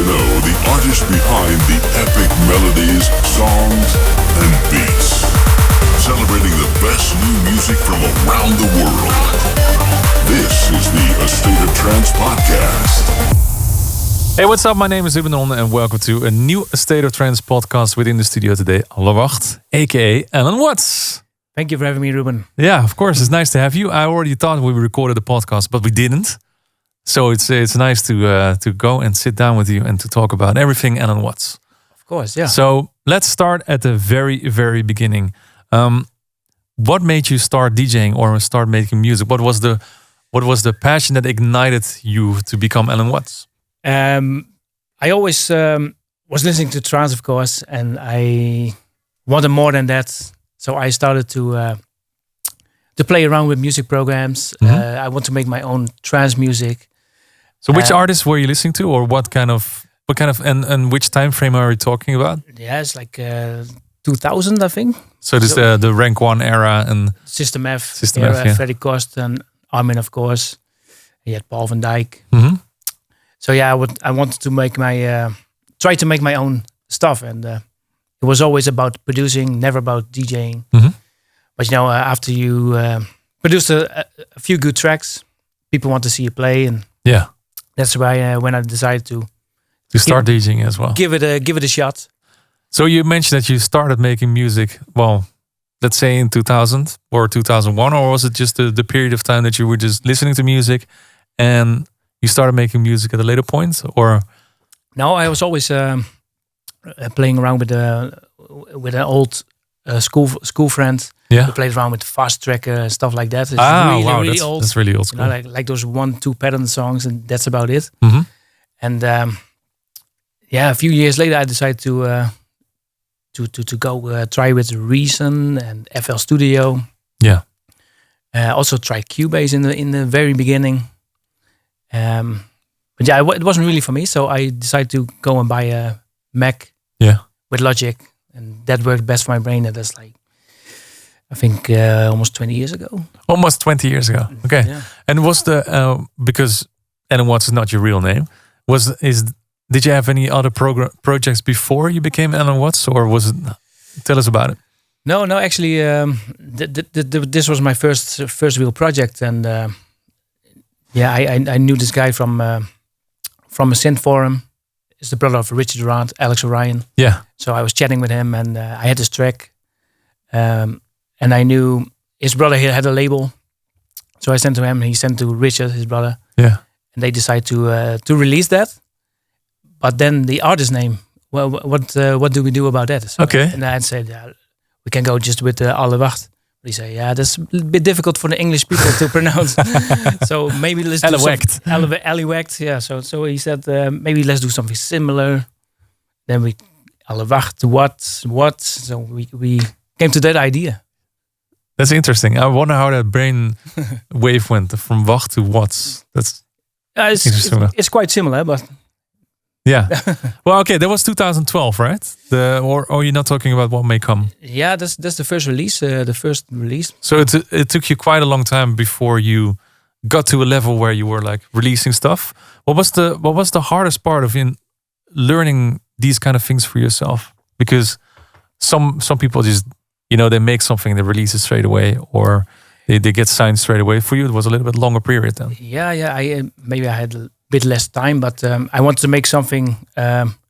to know the artist behind the epic melodies, songs, and beats. Celebrating the best new music from around the world. This is the A State of Trance podcast. Hey, what's up? My name is Ruben and welcome to a new A State of Trance podcast within the studio today. Allewacht, aka Alan Watts. Thank you for having me, Ruben. Yeah, of course, it's nice to have you. I already thought we recorded the podcast, but we didn't. So it's nice to go and sit down with you and to talk about everything Alan Watts. Of course, yeah. So let's start at the very, very beginning. What made you start DJing or start making music? What was the passion that ignited you to become Alan Watts? I always was listening to trance, of course, and I wanted more than that. So I started to play around with music programs. I want to make my own trance music. So which artists were you listening to, or what kind of and which time frame are we talking about? Yeah, it's like 2000, I think. So this the Rank 1 era and System F System era, F, yeah. Freddie Kost and Armin, of course. He had Paul van Dyk. Mm-hmm. So yeah, I wanted to make try to make my own stuff, and it was always about producing, never about DJing. Mm-hmm. But you know, after you produce a few good tracks, people want to see you play, and yeah, that's why when I decided to start DJing as well, give it a shot. So you mentioned that you started making music, well, let's say in 2000 or 2001, or was it just the period of time that you were just listening to music and you started making music at a later point, or? No, I was always playing around with an old school friend. Yeah, we played around with Fast Tracker and stuff like that. It's really old. That's really old school. You know, like those 1-2 pattern songs, and that's about it. Mm-hmm. And a few years later, I decided to go try with Reason and FL Studio. Yeah. Also tried Cubase in the very beginning. But yeah, it wasn't really for me, so I decided to go and buy a Mac. Yeah. With Logic, and that worked best for my brain. And that's like, I think almost 20 years ago. Almost 20 years ago. Okay. Yeah. And was the because Alan Watts is not your real name, did you have any other projects before you became Alan Watts, or was it? Tell us about it. No. Actually, this was my first real project, and I knew this guy from a synth forum. He's the brother of Richard Durant, Alex Orion. Yeah. So I was chatting with him, and I had this track, and I knew his brother had a label, so I sent to him, and he sent to Richard, his brother. Yeah. And they decided to release that. But then the artist name, well, what do we do about that? So, okay. And I said, we can go just with Allewacht. But he said, that's a bit difficult for the English people to pronounce. So maybe let's do something. Allewacht, yeah. So he said, maybe let's do something similar. Then we, Allewacht, what? So we came to that idea. That's interesting. I wonder how that brain wave went from wacht to what. That's it's quite similar, but... Yeah. Well, okay, that was 2012, right? Or you're not talking about what may come? Yeah, that's the first release. So it took you quite a long time before you got to a level where you were like releasing stuff. What was the hardest part of learning these kind of things for yourself? Because some people just, they make something, they release it straight away, or they get signed straight away. For you, it was a little bit longer period then. Yeah. I had a bit less time, but I wanted to make something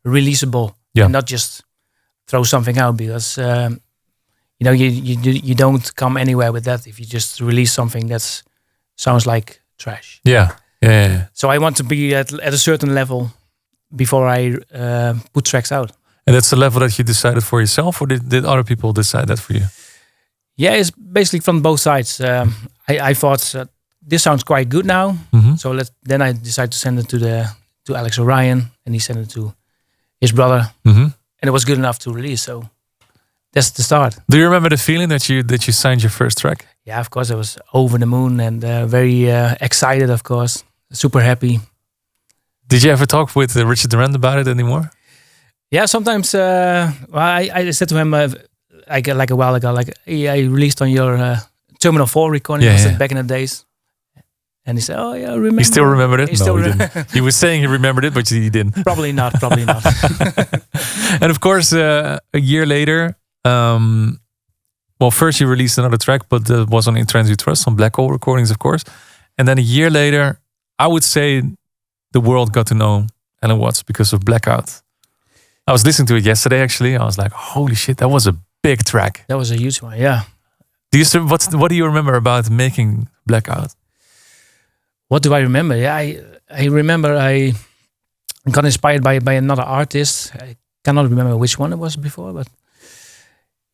releasable, and not just throw something out, because you don't come anywhere with that if you just release something that sounds like trash. Yeah. So I want to be at a certain level before I put tracks out. And that's the level that you decided for yourself, or did other people decide that for you? Yeah, it's basically from both sides. I thought this sounds quite good now, so then I decided to send it to Alex Orion, and he sent it to his brother, and it was good enough to release. So that's the start. Do you remember the feeling that you signed your first track? Yeah, of course, I was over the moon and very excited. Of course, super happy. Did you ever talk with Richard Durant about it anymore? Yeah, sometimes. I said to him like a while ago, I released on your Terminal 4 recording back in the days. And he said, "Oh yeah, I remember." He still remembered it? He still he didn't. He was saying he remembered it, but he didn't. Probably not. And of course, a year later, well, first you released another track, but that was on In Trance We Trust, on Blackout recordings, of course. And then a year later, I would say the world got to know Alan Watts because of Blackout. I was listening to it yesterday, actually. I was like, holy shit, that was a big track. That was a huge one, yeah. What do you remember about making Blackout? What do I remember? Yeah, I remember I got inspired by another artist. I cannot remember which one it was before, but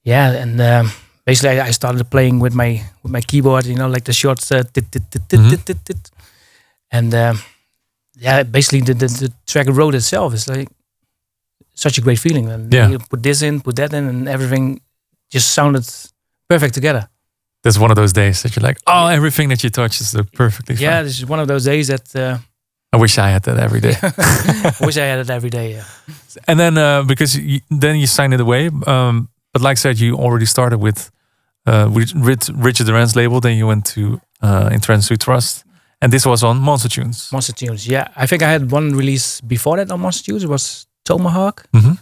yeah, and basically I started playing with my keyboard, like the short tit. And yeah, basically the track wrote itself. It's like such a great feeling. And you put this in, put that in, and everything just sounded perfect together. That's one of those days that you're like, oh, everything that you touch is perfectly fine. Yeah, this is one of those days that... I wish I had that every day. I wish I had it every day, yeah. And then, because then you signed it away. But like I said, you already started with Richard Duran's label. Then you went to In Trance We Trust. And this was on Monster Tunes. Monster Tunes, yeah. I think I had one release before that on Monster Tunes. It was Tomahawk. Mm-hmm.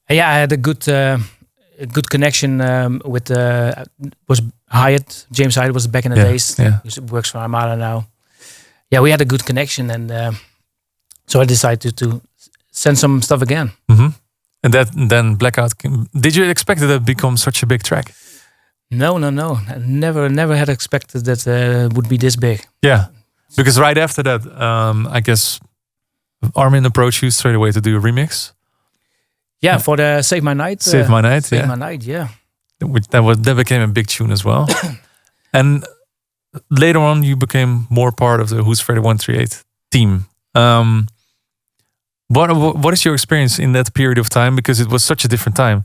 And yeah, I had a good connection with was Hyatt. James Hyatt was back in the days. Yeah. He works for Armada now. Yeah, we had a good connection, and so I decided to send some stuff again. Mm-hmm. And then Blackout. Did you expect it to become such a big track? No. I never had expected that it would be this big. Yeah, because right after that, I guess Armin approached you straight away to do a remix. Yeah, for the Save My Night. Save My Night. Save My Night. Yeah. That became a big tune as well. And later on, you became more part of the Who's Afraid of 138 team. What is your experience in that period of time? Because it was such a different time.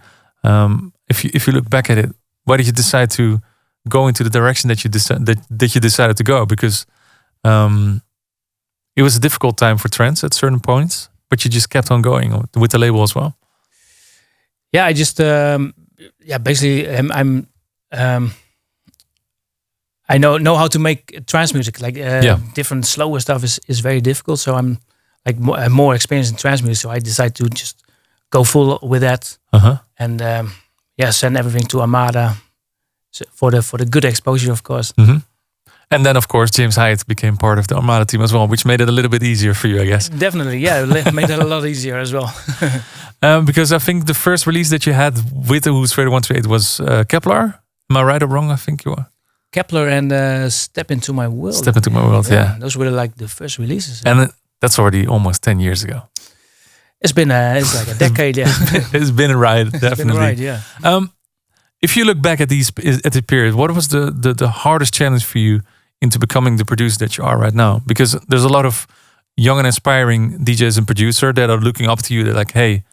If you look back at it, why did you decide to go into the direction that you decided to go? Because it was a difficult time for trance at certain points, but you just kept on going with the label as well. Yeah, I just basically I know how to make trance music. Like different slower stuff is very difficult. So I'm like more experienced in trance music. So I decided to just go full with that, and send everything to Armada for the good exposure, of course. Mm-hmm. And then, of course, James Hyatt became part of the Armada team as well, which made it a litlittle bit easier for you, I guess. Definitely, yeah, it made it a lot easier as well. Because I think the first release that you had with the Who's Afraid of 138 was Kepler. Am I right or wrong? I think you are. Kepler and Step Into My World. Step Into My World, yeah. Those were like the first releases. And that's already almost 10 years ago. It's been it's like a decade, yeah. It's been a ride, definitely. It's been a ride, yeah. If you look back at the period, what was the hardest challenge for you into becoming the producer that you are right now? Because there's a lot of young and aspiring DJs and producers that are looking up to you. They're like, hey,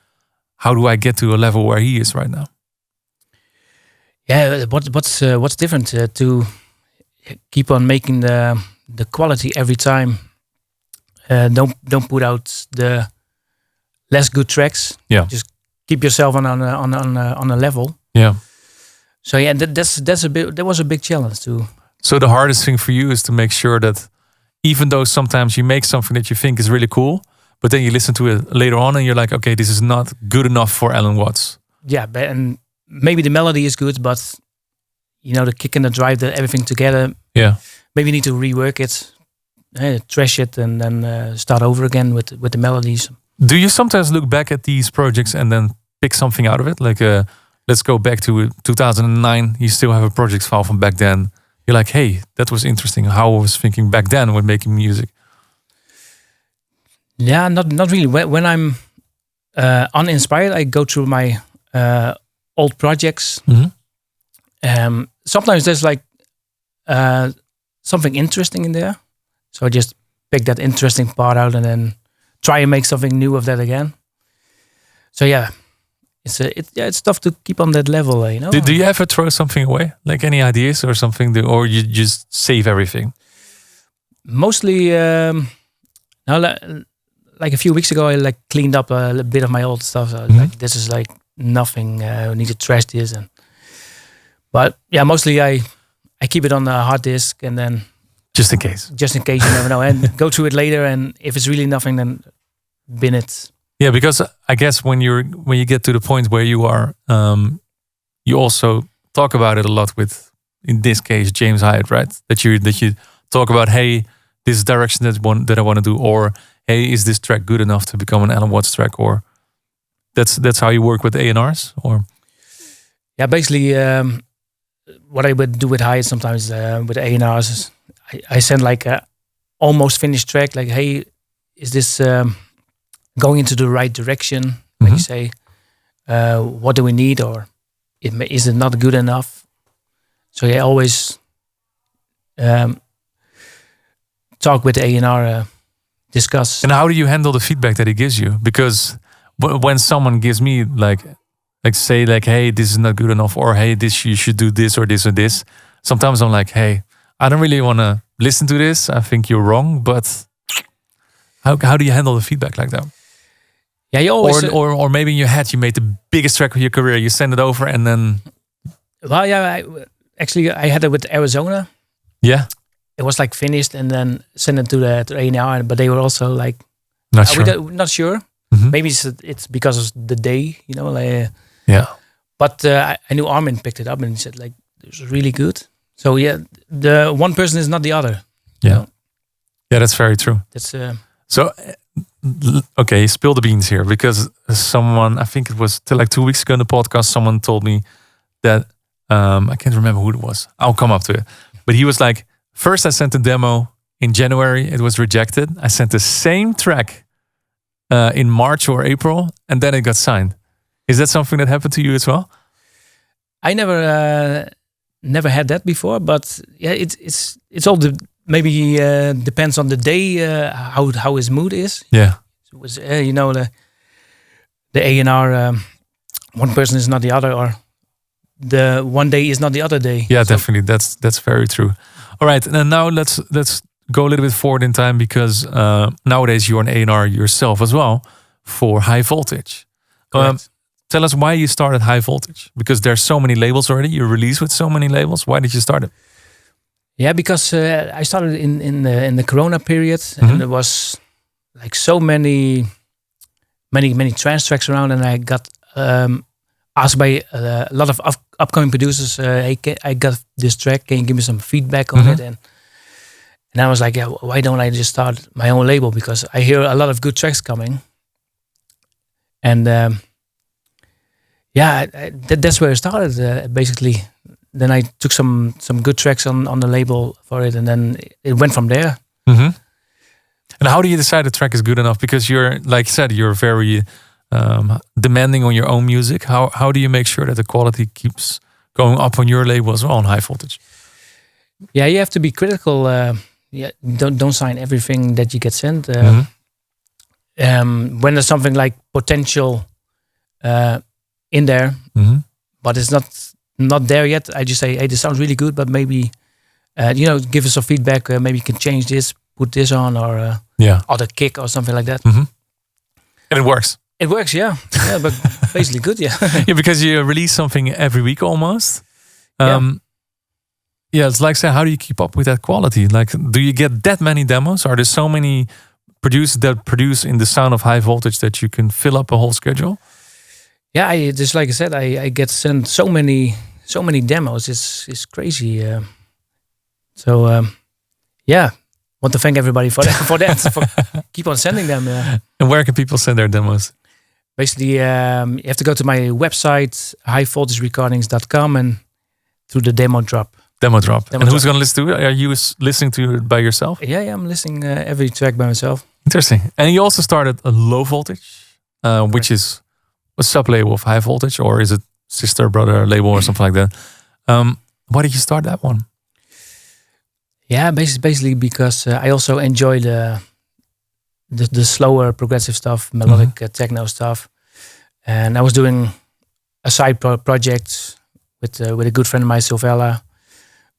how do I get to a level where he is right now? Yeah, what's different to keep on making the quality every time. Don't put out the less good tracks. Yeah, just keep yourself on a level. Yeah. So yeah, that was a big challenge too. So the hardest thing for you is to make sure that even though sometimes you make something that you think is really cool, but then you listen to it later on and you're like, okay, this is not good enough for Alan Watts. Yeah, and maybe the melody is good, but the kick and the drive, everything together. Yeah. Maybe you need to rework it, trash it, and then start over again with the melodies. Do you sometimes look back at these projects and then pick something out of it? Like, let's go back to 2009. You still have a project file from back then. You're like, hey, that was interesting. How I was thinking back then when making music. Yeah, not really. When I'm uninspired, I go through my old projects. Mm-hmm. Sometimes there's like something interesting in there, so I just pick that interesting part out and then try and make something new of that again. So yeah, it's tough to keep on that level, Do you ever throw something away, like any ideas or something, or you just save everything? Mostly, like a few weeks ago, I cleaned up a bit of my old stuff. Like this is like nothing. I need to trash this, but yeah, mostly I keep it on the hard disk and then Just in case. Just in case, you never know. And go through it later, and if it's really nothing, then bin it. Yeah, because I guess when you get to the point where you are, you also talk about it a lot with, in this case, James Hyatt, right? That you talk about, hey, this is direction that I want to do, or hey, is this track good enough to become an Alan Watts track, or that's how you work with A&Rs, or yeah, basically what I would do with Hyatt sometimes with A&Rs is I send like a almost finished track, like, hey, is this going into the right direction? Like you say, what do we need, or is it not good enough? So I always talk with the A&R, discuss. And how do you handle the feedback that he gives you? Because when someone gives me like say like, hey, this is not good enough, or hey, you should do this or this or this. Sometimes I'm like, hey, I don't really want to listen to this. I think you're wrong. But how do you handle the feedback like that? Yeah, you always or maybe in your head you made the biggest track of your career. You send it over and then. Well, yeah, I had it with Arizona. Yeah. It was like finished and then sent it to the A&R, but they were also like not sure. Not sure. Maybe it's because of the day, you know. Like, yeah. But I knew Armin picked it up and he said like it was really good. So yeah, the one person is not the other. Yeah. You know? Yeah, that's very true. That's so. Okay, spill the beans here, because someone, I think it was like 2 weeks ago in the podcast, someone told me that I can't remember who it was. I'll come up to it. But he was like, first I sent a demo in January, it was rejected. I sent the same track in March or April, and then it got signed. Is that something that happened to you as well? I never had that before, but yeah, it's all maybe depends on the day, how his mood is. Yeah. So it was, you know, the A&R, one person is not the other, or the one day is not the other day. Yeah, so definitely. That's very true. All right, and now let's go a little bit forward in time, because nowadays you're an A&R yourself as well for High Voltage. Tell us why you started High Voltage, because there's so many labels already. You release with so many labels. Why did you start it? Yeah, because I started in the Corona period, and there was like so many trance tracks around, and I got asked by a lot of upcoming producers, "Hey, I got this track. Can you give me some feedback on it?" And I was like, "Yeah, why don't I just start my own label? Because I hear a lot of good tracks coming." And that's where it started, basically. Then I took some good tracks on the label for it, and then it went from there. And how do you decide a track is good enough? Because you're, like you said, you're very demanding on your own music. How do you make sure that the quality keeps going up on your label as well on High Voltage? Yeah, you have to be critical. Don't sign everything that you get sent. When there's something like potential in there, but it's not there yet, I just say, hey, this sounds really good, but maybe give us some feedback. Maybe you can change this, put this on, or other kick or something like that. And it works. It works, yeah, but basically good, yeah. Yeah, because you release something every week almost. It's like, say, how do you keep up with that quality? Like, do you get that many demos? Are there so many producers that produce in the sound of High Voltage that you can fill up a whole schedule? Yeah, just like I said, I get sent so many demos. It's crazy. Want to thank everybody for that. For keep on sending them. And where can people send their demos? Basically, you have to go to my website, highvoltagerecordings.com, and through the demo drop. And who's going to listen to it? Are you listening to it by yourself? Yeah, I'm listening every track by myself. Interesting. And you also started a Low Voltage, which is a sub-label of High Voltage, or is it sister, brother label or something like that? Why did you start that one? Yeah, basically because I also enjoy the slower progressive stuff, melodic techno stuff, and I was doing a side project with a good friend of mine, Silvella.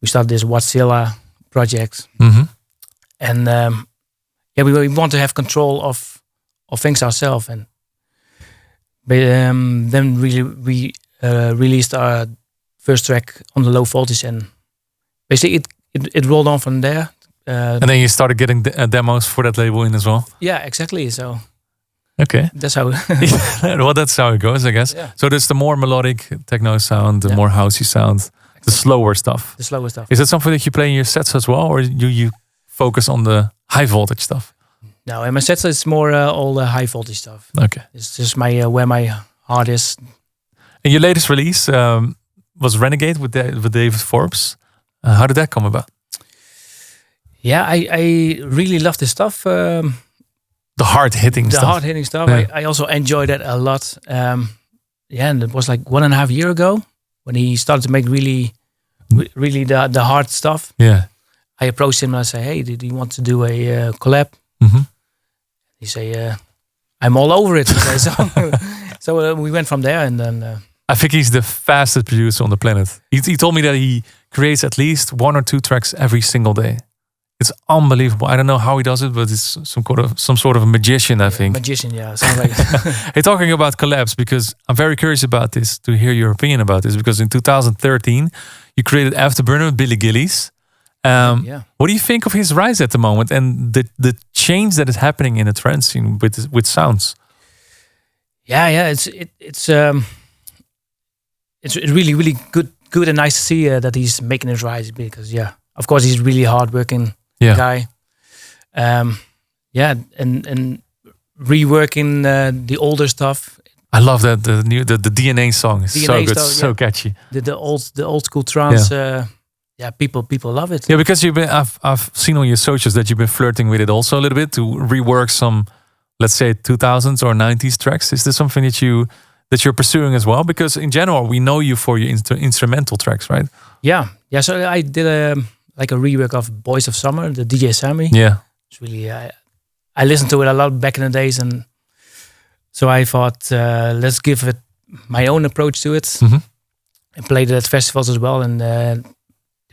We started this Wattzilla project, and we want to have control of things ourselves, and then really we released our first track on the Low Voltage, and basically it rolled on from there. And then you started getting demos for that label in as well. Yeah, exactly. So okay, that's how. well, that's how it goes, I guess. Yeah. So there's the more melodic techno sound, the more housey sound, the slower stuff. The slower stuff. Is that something that you play in your sets as well, or you focus on the high voltage stuff? No, in my sets it's more all the high voltage stuff. Okay, it's just my where my heart is. And your latest release was Renegade with David Forbes. How did that come about? Yeah, I really love this stuff. The hard hitting stuff. The hard hitting stuff. Yeah. I also enjoy that a lot. Yeah, and it was like 1.5 years ago when he started to make really the hard stuff. Yeah. I approached him and I say, "Hey, did you want to do a collab?" Mm-hmm. He say, "I'm all over it." So we went from there, and then. I think he's the fastest producer on the planet. He told me that he creates at least 1 or 2 tracks every single day. It's unbelievable. I don't know how he does it, but it's some sort of a magician, I think. Magician, yeah. Sounds like Hey, talking about collabs, because I'm very curious about this, to hear your opinion about this, because in 2013, you created Afterburner with Billy Gillies. yeah. What do you think of his rise at the moment and the change that is happening in the trance scene with sounds? Yeah. It's really good and nice to see that he's making his rise, because of course he's really hardworking guy. And reworking the older stuff. I love that the DNA song is so good, stuff, so catchy. The old school trance. People love it. Yeah, because I've seen on your socials that you've been flirting with it also a little bit to rework some, let's say 2000s or 90s tracks. Is this something that you're pursuing as well? Because in general, we know you for your instrumental tracks, right? Yeah. So I did a rework of Boys of Summer, the DJ Sammy. Yeah. It's really, I listened to it a lot back in the days, and so I thought, let's give it my own approach to it. Mm-hmm. And played it at festivals as well, and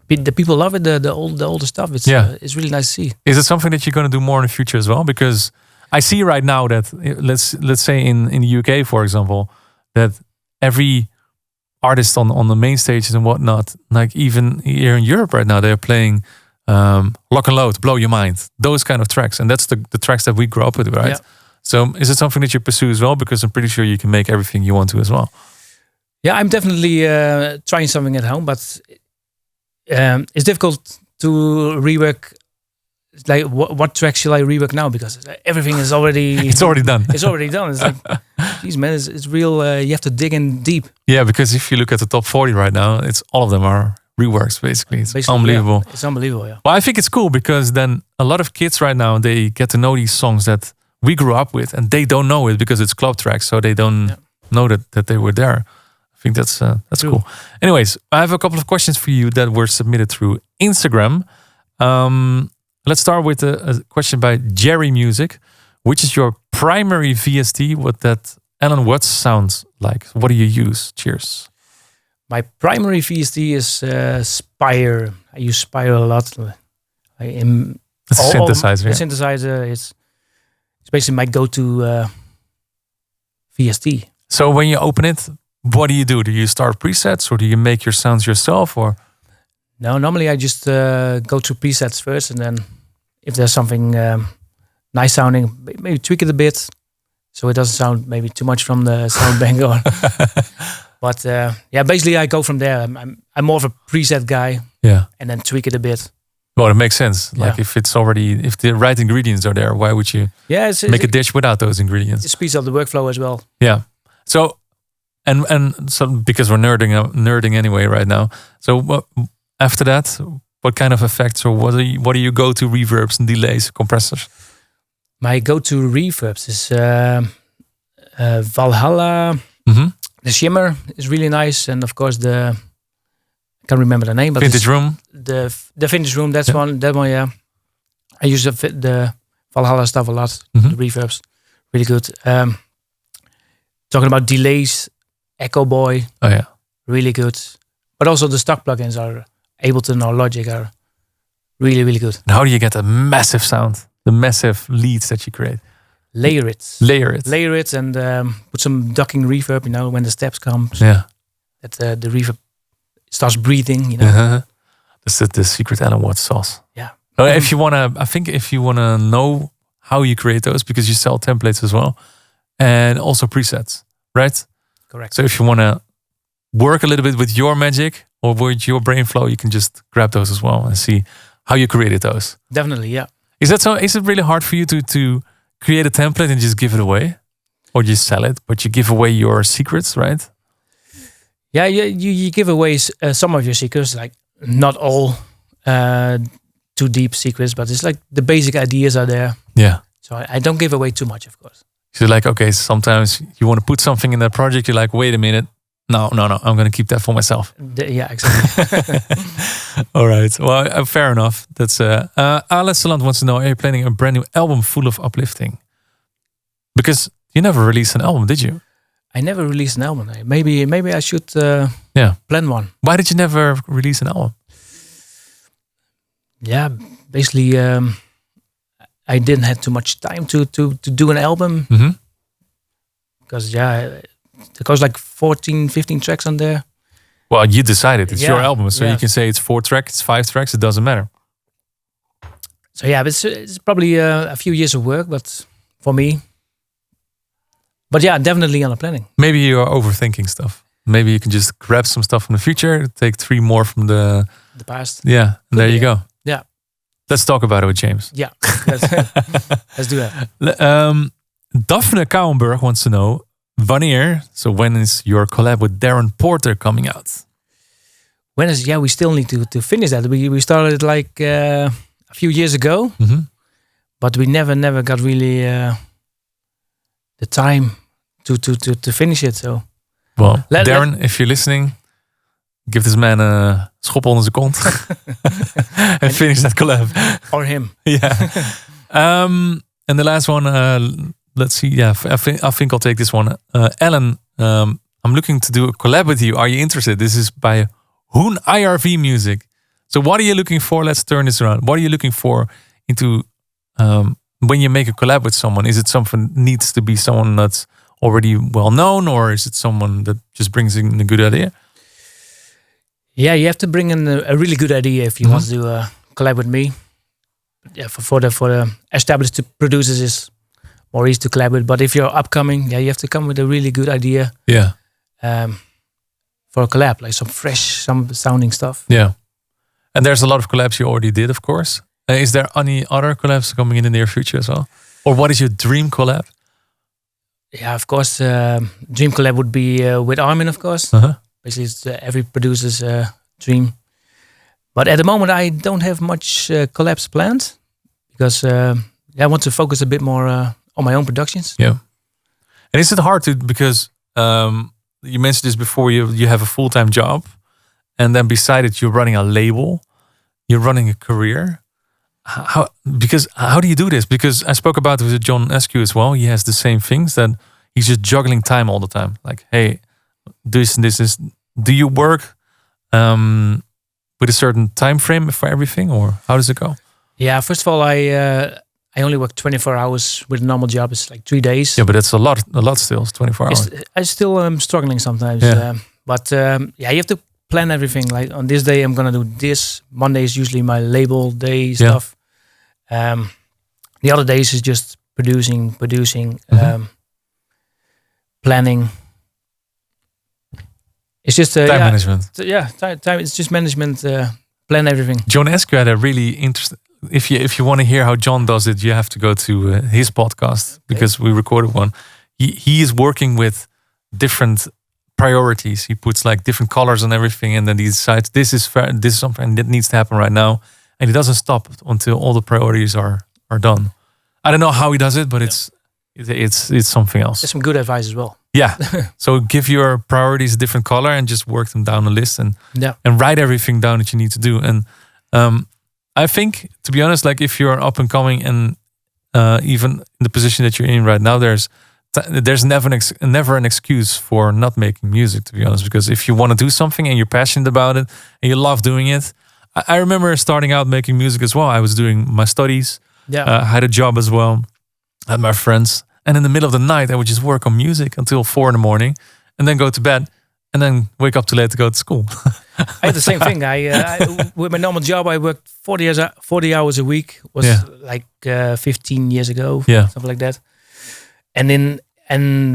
the people love it. The older stuff. It's really nice to see. Is it something that you're going to do more in the future as well? Because I see right now that let's say in the UK, for example, that every artist on the main stages and whatnot, like even here in Europe right now, they're playing Lock and Load, Blow Your Mind, those kind of tracks. And that's the tracks that we grew up with, right? Yeah. So is it something that you pursue as well? Because I'm pretty sure you can make everything you want to as well. Yeah, I'm definitely trying something at home, but it's difficult to rework. Like what track shall I rework now? Because everything is already it's already done. It's already done. It's like, geez, man, it's real. You have to dig in deep. Yeah, because if you look at the top 40 right now, it's all of them are reworks. Basically, it's unbelievable. Yeah, it's unbelievable. Yeah. Well, I think it's cool because then a lot of kids right now, they get to know these songs that we grew up with, and they don't know it because it's club tracks, so they don't know that they were there. I think that's cool. Anyways, I have a couple of questions for you that were submitted through Instagram. Let's start with a question by Jerry Music. Which is your primary VST? What that Alan Watts sounds like? What do you use? Cheers. My primary VST is Spire. I use Spire a lot. It's a synthesizer. The synthesizer is basically my go-to VST. So when you open it, what do? Do you start presets or do you make your sounds yourself? Or no, normally I just go through presets first, and then if there's something nice sounding, maybe tweak it a bit so it doesn't sound maybe too much from the sound bank. But basically I go from there. I'm more of a preset guy. Yeah, and then tweak it a bit. Well, it makes sense. Like if the right ingredients are there, why would you make a dish without those ingredients? It speeds up the workflow as well. Yeah. So, and so because we're nerding anyway right now. So after that, what kind of effects or what do you go to reverbs and delays, compressors? My go-to reverbs is Valhalla. Mm-hmm. The Shimmer is really nice, and of course I can't remember the name, but Vintage Room. The Vintage Room. That one. Yeah. I use the Valhalla stuff a lot. Mm-hmm. The reverbs, really good. Talking about delays, Echo Boy. Oh yeah, really good. But also the stock plugins are Ableton or Logic are really, really good. And how do you get a massive sound? The massive leads that you create. Layer it, and put some ducking reverb. When the steps come. Yeah. That the reverb starts breathing. Uh-huh. That's the secret Alan Watts sauce. Yeah. If you wanna, I think if you wanna know how you create those, because you sell templates as well, and also presets, right? Correct. So if you wanna work a little bit with your magic or with your brain flow, you can just grab those as well and see how you created those. Definitely, yeah. Is that so? Is it really hard for you to create a template and just give it away, or just sell it, but you give away your secrets, right? Yeah, you give away some of your secrets, like not all too deep secrets, but it's like the basic ideas are there. Yeah. So I don't give away too much, of course. So like, okay, sometimes you want to put something in that project, you're like, wait a minute. No, I'm going to keep that for myself. Yeah, exactly. All right. Well, fair enough. That's Alex Salant wants to know, are you planning a brand new album full of uplifting? Because you never released an album, did you? I never released an album. Maybe I should plan one. Why did you never release an album? Yeah, basically, I didn't have too much time to do an album. Mm-hmm. Because, there goes like 14, 15 tracks on there. Well, you decided. It's your album. So yeah. you can say it's 4 tracks, it's 5 tracks. It doesn't matter. So, yeah, but it's probably a few years of work, but for me. But yeah, definitely on the planning. Maybe you're overthinking stuff. Maybe you can just grab some stuff from the future, take 3 more from the past. Yeah, and there you go. Yeah. Let's talk about it with James. Yeah, let's do that. Daphne Kouwenberg wants to know, when is your collab with Darren Porter coming out? We still need to finish that. We started like a few years ago, but we never got really the time to finish it. So, well, Darren, if you're listening, give this man a schop onder zijn kont and finish that collab. Or him. Yeah. And the last one, let's see. Yeah, I think I'll take this one. Ellen, I'm looking to do a collab with you. Are you interested? This is by Hoon IRV Music. So what are you looking for? Let's turn this around. What are you looking for into when you make a collab with someone? Is it something needs to be someone that's already well known, or is it someone that just brings in a good idea? Yeah, you have to bring in a really good idea if you want to collab with me. Yeah, for the established producers is more easy to collab with. But if you're upcoming, you have to come with a really good idea. Yeah. For a collab, like some fresh, some sounding stuff. Yeah. And there's a lot of collabs you already did, of course. Is there any other collabs coming in the near future as well? Or what is your dream collab? Yeah, of course. Dream collab would be with Armin, of course. Basically, it's every producer's dream. But at the moment, I don't have much collabs planned because I want to focus a bit more on my own productions. Yeah. And is it hard to, because you mentioned this before, you have a full-time job, and then beside it, you're running a label, you're running a career. How do you do this? Because I spoke about it with John Eskew as well. He has the same things, that he's just juggling time all the time. Like, hey, this and this is. Do you work with a certain time frame for everything, or how does it go? Yeah, first of all, I only work 24 hours with a normal job. It's like 3 days. Yeah, but that's a lot still. It's 24 hours. I still am struggling sometimes. Yeah. But you have to plan everything. Like on this day, I'm gonna do this. Monday is usually my label day stuff. The other days is just producing, planning. It's just time management. Time. It's just management. Plan everything. John Eskew had a really interesting. If you want to hear how John does it, you have to go to his podcast because we recorded one. He is working with different priorities. He puts like different colors on everything, and then he decides this is something that needs to happen right now, and he doesn't stop until all the priorities are done. I don't know how he does it, but it's something else. There's some good advice as well. Yeah. So give your priorities a different color and just work them down the list and write everything down that you need to do. And I think, to be honest, like if you're up and coming and even in the position that you're in right now, there's never an excuse for not making music, to be honest, because if you want to do something and you're passionate about it and you love doing it. I remember starting out making music as well. I was doing my studies. I had a job as well. I had my friends. And in the middle of the night, I would just work on music until 4 a.m. and then go to bed and then wake up too late to go to school. I had the same thing. With my normal job, I worked 40 hours a week. Was like 15 years ago, something like that. And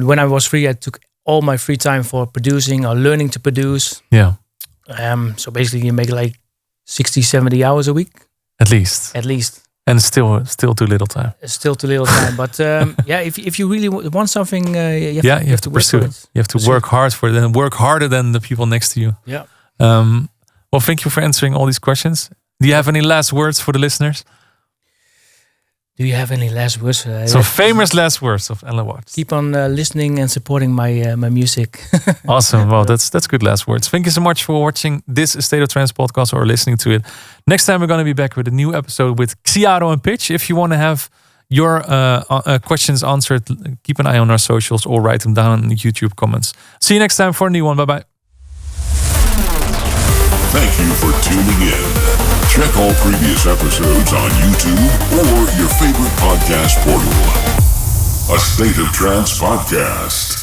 when I was free, I took all my free time for producing or learning to produce. Yeah. So basically, you make like 60, 70 hours a week. At least. And still too little time. Still too little time. But if you really want something, you have to pursue work for it. You have to work hard for it and work harder than the people next to you. Yeah. Well, thank you for answering all these questions. Do you have any last words for the listeners? Do you have any last words? Some famous last words of Alan Watts. Keep on listening and supporting my music. Awesome. Well, that's good last words. Thank you so much for watching this A State of Trance podcast or listening to it. Next time we're going to be back with a new episode with Xiaro and Pitch. If you want to have your questions answered, keep an eye on our socials or write them down in the YouTube comments. See you next time for a new one. Bye-bye. Thank you for tuning in. Check all previous episodes on YouTube or your favorite podcast portal. A State of Trance podcast.